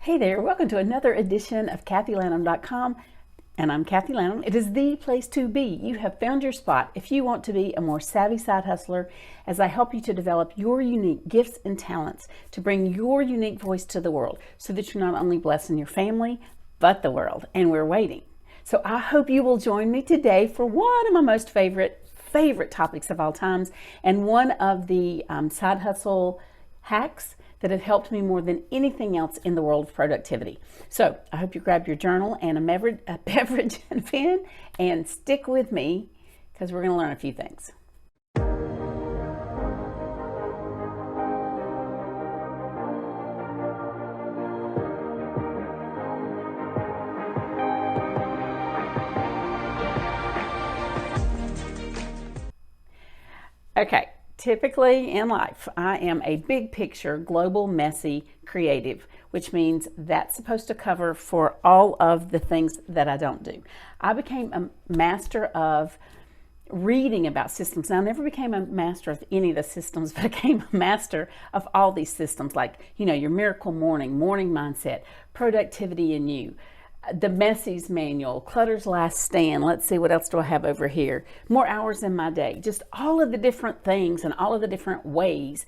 Hey there, welcome to another edition of KathyLanham.com, and I'm Kathy Lanham. It is the place to be. You have found your spot if you want to be a more savvy side hustler, as I help you to develop your unique gifts and talents to bring your unique voice to the world so that you're not only blessing your family, but the world. And we're waiting. So I hope you will join me today for one of my most favorite topics of all times, and one of the side hustle hacks that have helped me more than anything else in the world of productivity. So I hope you grab your journal and a beverage and pen and stick with me, because we're going to learn a few things. Okay. Typically in life, I am a big picture, global, messy creative, which means that's supposed to cover for all of the things that I don't do. I became a master of reading about systems. Now, I never became a master of any of the systems, but I became a master of all these systems, like, your miracle morning mindset, productivity in you, the Messi's manual, Clutter's last stand. Let's see, what else do I have over here? More hours in my day. Just all of the different things and all of the different ways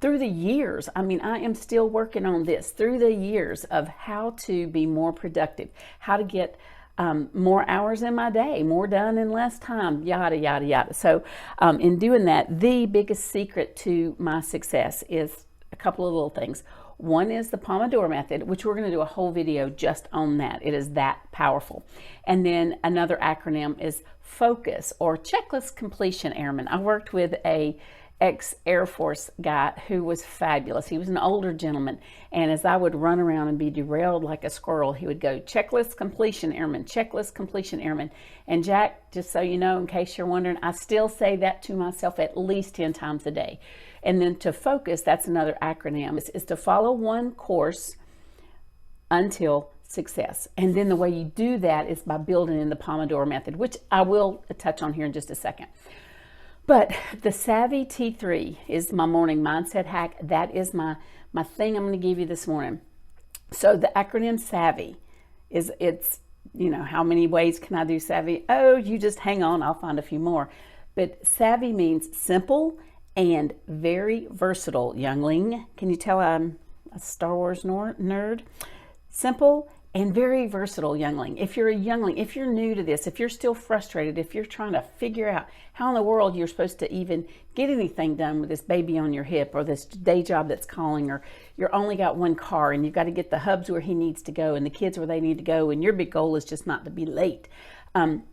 through the years. I am still working on this through the years of how to be more productive, how to get more hours in my day, more done in less time, yada, yada, yada. So in doing that, the biggest secret to my success is a couple of little things. One is the Pomodoro method, which we're going to do a whole video just on that. It is that powerful. And then another acronym is FOCUS, or Checklist Completion Airman. I worked with a ex-Air Force guy who was fabulous. He was an older gentleman, and as I would run around and be derailed like a squirrel, he would go, Checklist Completion Airman, Checklist Completion Airman. And Jack, just so you know, in case you're wondering, I still say that to myself at least 10 times a day. And then to focus, that's another acronym, is to follow one course until success. And then the way you do that is by building in the Pomodoro method, which I will touch on here in just a second. But the Savvy T3 is my morning mindset hack. That is my thing I'm going to give you this morning. So the acronym Savvy it's how many ways can I do Savvy? Oh, you just hang on, I'll find a few more. But Savvy means simple and very versatile, youngling. Can you tell I'm a Star Wars nerd? Simple and very versatile, youngling. If you're a youngling, if you're new to this, if you're still frustrated, if you're trying to figure out how in the world you're supposed to even get anything done with this baby on your hip, or this day job that's calling, or you're only got one car and you've got to get the hubs where he needs to go and the kids where they need to go, and your big goal is just not to be late.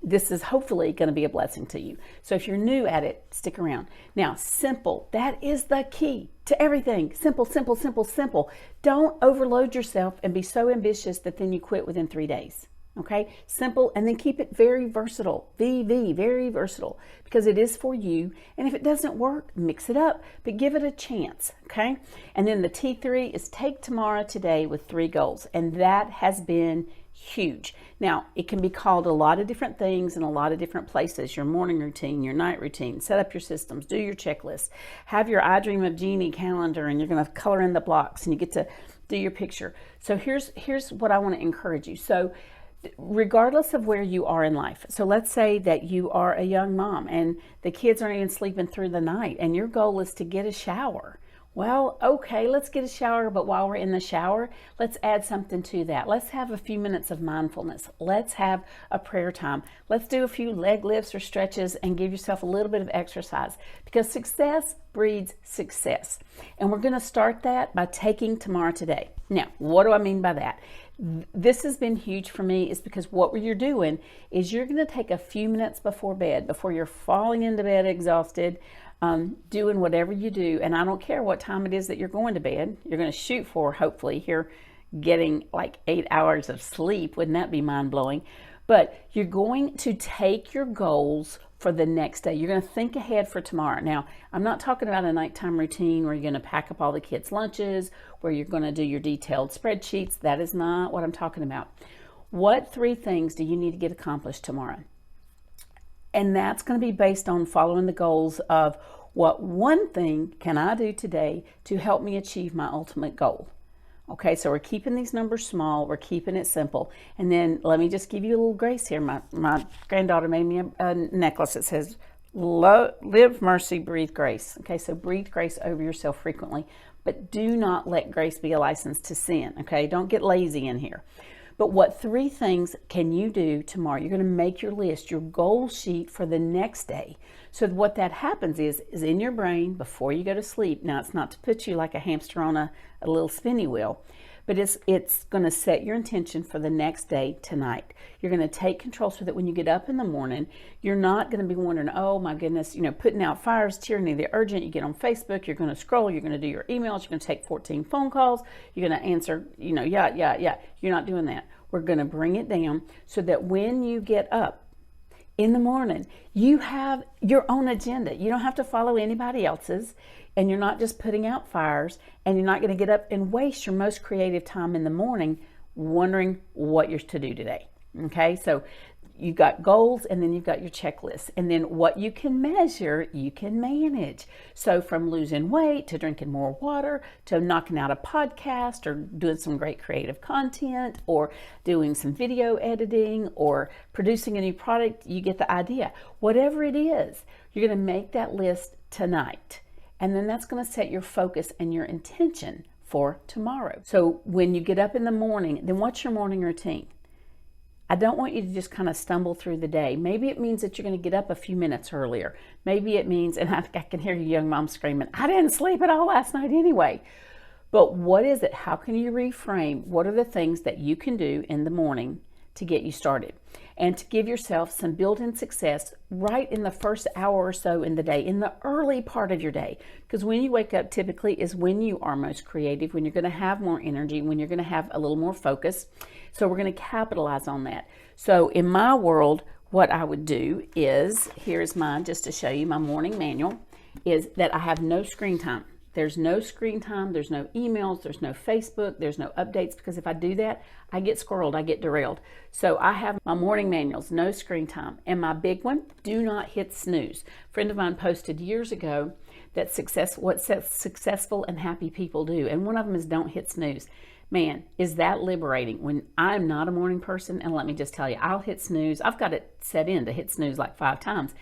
This is hopefully going to be a blessing to you. So if you're new at it, stick around. Now, simple, that is the key to everything. Simple, simple, simple, simple. Don't overload yourself and be so ambitious that then you quit within 3 days. Okay, simple, and then keep it very versatile. Very versatile, because it is for you. And if it doesn't work, mix it up, but give it a chance. Okay, and then the T3 is take tomorrow today with 3 goals, and that has been huge. Now, it can be called a lot of different things in a lot of different places. Your morning routine, your night routine, set up your systems, do your checklist, have your I Dream of Jeannie calendar, and you're going to color in the blocks and you get to do your picture. So here's what I want to encourage you. So regardless of where you are in life, so let's say that you are a young mom and the kids aren't even sleeping through the night and your goal is to get a shower. Well, okay, let's get a shower, but while we're in the shower, let's add something to that. Let's have a few minutes of mindfulness. Let's have a prayer time. Let's do a few leg lifts or stretches and give yourself a little bit of exercise, because success breeds success. And we're going to start that by taking tomorrow today. Now, what do I mean by that? This has been huge for me, is because what you're doing is you're going to take a few minutes before bed, before you're falling into bed exhausted, doing whatever you do, and I don't care what time it is that you're going to bed. You're going to shoot for, hopefully, here, getting like 8 hours of sleep. Wouldn't that be mind-blowing? But you're going to take your goals for the next day. You're going to think ahead for tomorrow. Now, I'm not talking about a nighttime routine where you're going to pack up all the kids' lunches, where you're going to do your detailed spreadsheets. That is not what I'm talking about. What 3 things do you need to get accomplished tomorrow? And that's going to be based on following the goals of what one thing can I do today to help me achieve my ultimate goal. Okay, so we're keeping these numbers small, we're keeping it simple. And then let me just give you a little grace here. My granddaughter made me a necklace that says, live mercy, breathe grace. Okay, so breathe grace over yourself frequently, but do not let grace be a license to sin. Okay, don't get lazy in here. But what 3 things can you do tomorrow? You're going to make your list, your goal sheet for the next day. So what that happens is in your brain before you go to sleep. Now, it's not to put you like a hamster on a little spinny wheel, but it's going to set your intention for the next day tonight. You're going to take control so that when you get up in the morning, you're not going to be wondering, oh my goodness, putting out fires, tyranny of the urgent. You get on Facebook, you're going to scroll, you're going to do your emails, you're going to take 14 phone calls, you're going to answer, yeah. You're not doing that. We're going to bring it down so that when you get up in the morning, you have your own agenda. You don't have to follow anybody else's, and you're not just putting out fires, and you're not going to get up and waste your most creative time in the morning wondering what you're to do today. Okay, so you've got goals, and then you've got your checklist, and then what you can measure, you can manage. So from losing weight to drinking more water to knocking out a podcast or doing some great creative content or doing some video editing or producing a new product, you get the idea. Whatever it is, you're going to make that list tonight, and then that's going to set your focus and your intention for tomorrow. So when you get up in the morning, then what's your morning routine? I don't want you to just kind of stumble through the day. Maybe it means that you're going to get up a few minutes earlier. Maybe it means, and I can hear you young moms screaming, I didn't sleep at all last night anyway. But what is it? How can you reframe? What are the things that you can do in the morning to get you started? And to give yourself some built-in success right in the first hour or so in the day, in the early part of your day. Because when you wake up typically is when you are most creative, when you're going to have more energy, when you're going to have a little more focus. So we're going to capitalize on that. So in my world, what I would do is, here's mine just to show you my morning manual, is that I have no screen time. There's no screen time, there's no emails, there's no Facebook, there's no updates, because if I do that, I get squirreled, I get derailed. So I have my morning manuals, no screen time. And my big one, do not hit snooze. A friend of mine posted years ago that what successful and happy people do. And one of them is don't hit snooze. Man, is that liberating when I'm not a morning person. And let me just tell you, I'll hit snooze. I've got it set in to hit snooze like 5 times.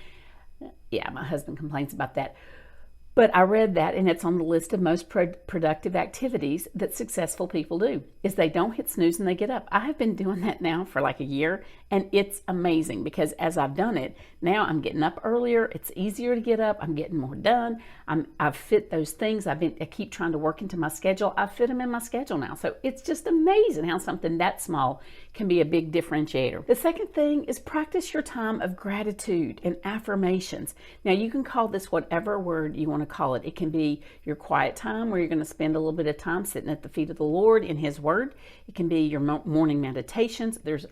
Yeah, my husband complains about that. But I read that, and it's on the list of most productive activities that successful people do, is they don't hit snooze and they get up. I have been doing that now for like a year, and it's amazing because as I've done it, now I'm getting up earlier. It's easier to get up. I'm getting more done. I've fit those things. I keep trying to work into my schedule. I fit them in my schedule now. So it's just amazing how something that small can be a big differentiator. The second thing is practice your time of gratitude and affirmations. Now you can call this whatever word you want to call it. It can be your quiet time where you're going to spend a little bit of time sitting at the feet of the Lord in His Word. It can be your morning meditations. There's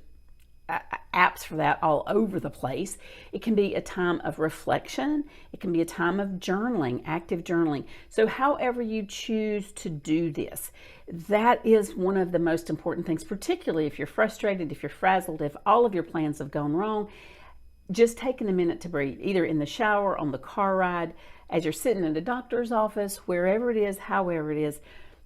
apps for that all over the place. It can be a time of reflection. It can be a time of journaling, active journaling. So however you choose to do this, that is one of the most important things, particularly if you're frustrated, if you're frazzled, if all of your plans have gone wrong. Just taking a minute to breathe, either in the shower, on the car ride, as you're sitting in the doctor's office, wherever it is, however it is.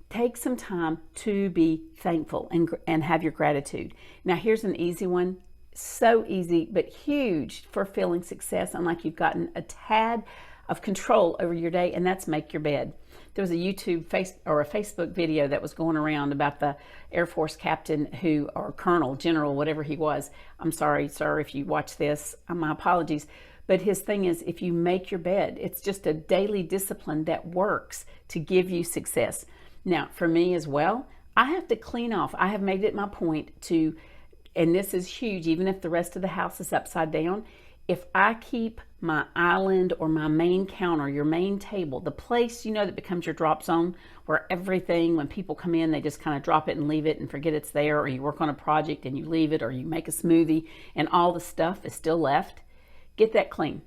Take some time to be thankful and have your gratitude. Now, here's an easy one. So easy, but huge for feeling success and like you've gotten a tad of control over your day, and that's make your bed. There was a YouTube or a Facebook video that was going around about the Air Force captain or colonel, general, whatever he was. I'm sorry, sir, if you watch this, my apologies. But his thing is, if you make your bed, it's just a daily discipline that works to give you success. Now, for me as well, I have to clean off. I have made it my point to, and this is huge, even if the rest of the house is upside down, if I keep my island or my main counter, your main table, the place, that becomes your drop zone where everything, when people come in, they just kind of drop it and leave it and forget it's there, or you work on a project and you leave it, or you make a smoothie and all the stuff is still left, get that clean.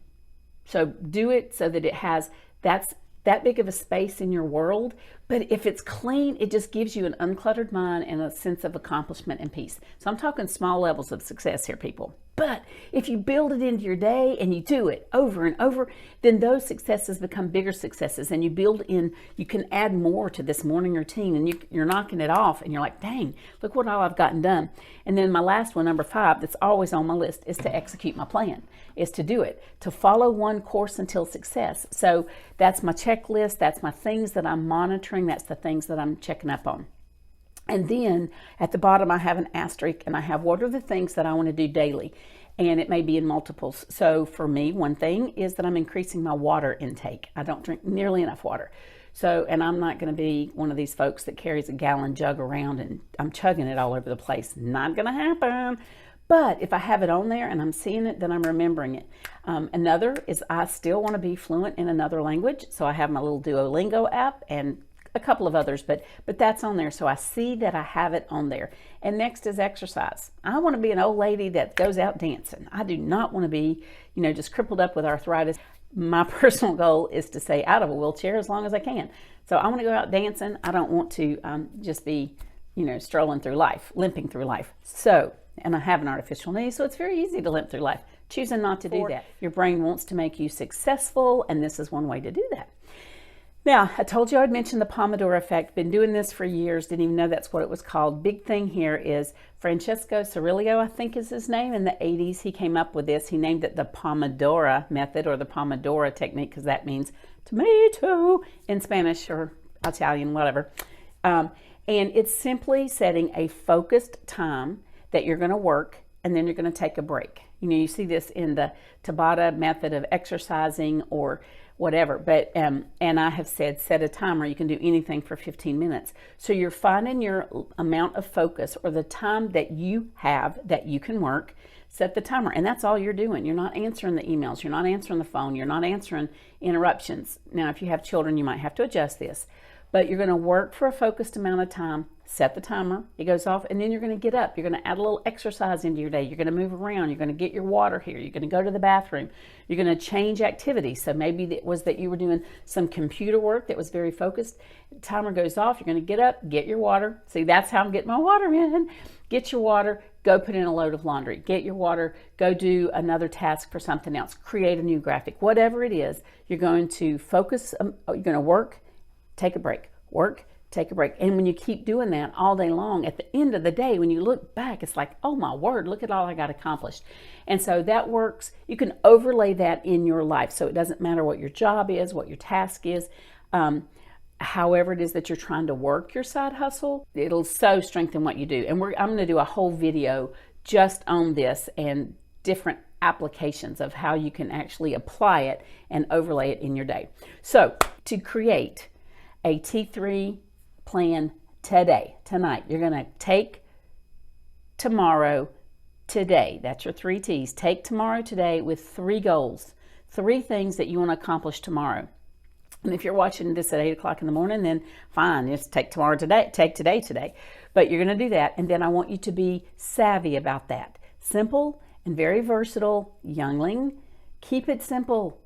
So do it so that it has, that big of a space in your world But if it's clean, it just gives you an uncluttered mind and a sense of accomplishment and peace. So I'm talking small levels of success here, people. But if you build it into your day and you do it over and over, then those successes become bigger successes, and you build in, you can add more to this morning routine, and you're knocking it off, and you're like, dang, look what all I've gotten done. And then my last one, number 5, that's always on my list, is to execute my plan, is to do it, to follow one course until success. So that's my checklist, that's my things that I'm monitoring, that's the things that I'm checking up on. And then at the bottom, I have an asterisk, and I have what are the things that I want to do daily. And it may be in multiples. So for me, one thing is that I'm increasing my water intake. I don't drink nearly enough water. So, and I'm not going to be one of these folks that carries a gallon jug around and I'm chugging it all over the place. Not going to happen. But if I have it on there and I'm seeing it, then I'm remembering it. Another is I still want to be fluent in another language. So I have my little Duolingo app and a couple of others, but that's on there. So I see that I have it on there. And next is exercise. I want to be an old lady that goes out dancing. I do not want to be, just crippled up with arthritis. My personal goal is to stay out of a wheelchair as long as I can. So I want to go out dancing. I don't want to just be, strolling through life, limping through life. So, and I have an artificial knee, so it's very easy to limp through life. Choosing not to do that. Your brain wants to make you successful, and this is one way to do that. Now, I told you I'd mention the Pomodoro effect. Been doing this for years. Didn't even know that's what it was called. Big thing here is Francesco Cirillo, I think is his name. In the 80s, he came up with this. He named it the Pomodoro method or the Pomodoro technique because that means tomato in Spanish or Italian, whatever. And it's simply setting a focused time that you're going to work and then you're going to take a break. You see this in the Tabata method of exercising or whatever, but and I have said set a timer. You can do anything for 15 minutes. So you're finding your amount of focus or the time that you have that you can work, set the timer, and that's all you're doing. You're not answering the emails, you're not answering the phone, you're not answering interruptions. Now, if you have children, you might have to adjust this, but you're going to work for a focused amount of time, set the timer, it goes off, and then you're going to get up. You're going to add a little exercise into your day. You're going to move around. You're going to get your water here. You're going to go to the bathroom. You're going to change activities. So maybe it was that you were doing some computer work that was very focused. The timer goes off. You're going to get up, get your water. See, that's how I'm getting my water in. Get your water, go put in a load of laundry. Get your water, go do another task for something else. Create a new graphic. Whatever it is, you're going to focus. You're going to work, take a break, work, take a break. And when you keep doing that all day long, at the end of the day, when you look back, it's like, oh my word, look at all I got accomplished. And so that works. You can overlay that in your life. So it doesn't matter what your job is, what your task is, however it is that you're trying to work your side hustle, it'll so strengthen what you do. And I'm going to do a whole video just on this and different applications of how you can actually apply it and overlay it in your day. So to create a T3 plan tonight, you're going to take tomorrow today. That's your 3 T's. Take tomorrow today with 3 goals, 3 things that you want to accomplish tomorrow. And if you're watching this at 8 o'clock in the morning, then fine, just take tomorrow today, take today. But you're going to do that. And then I want you to be savvy about that. Simple and very versatile. Youngling, keep it simple.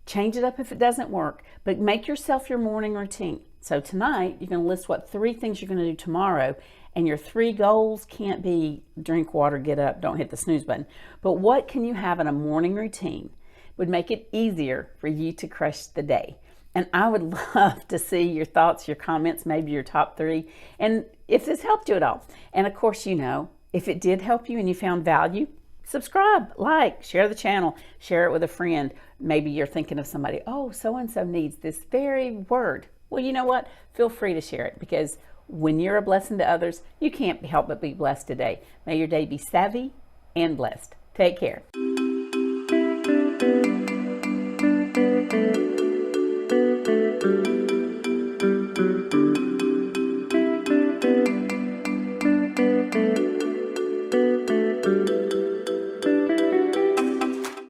Change it up if it doesn't work, but make yourself your morning routine. So tonight, you're going to list what 3 things you're going to do tomorrow, and your 3 goals can't be drink water, get up, don't hit the snooze button. But what can you have in a morning routine would make it easier for you to crush the day? And I would love to see your thoughts, your comments, maybe your top 3, and if this helped you at all. And of course, if it did help you and you found value, subscribe, like, share the channel, share it with a friend. Maybe you're thinking of somebody, oh, so-and-so needs this very word. Well, you know what? Feel free to share it, because when you're a blessing to others, you can't help but be blessed today. May your day be savvy and blessed. Take care.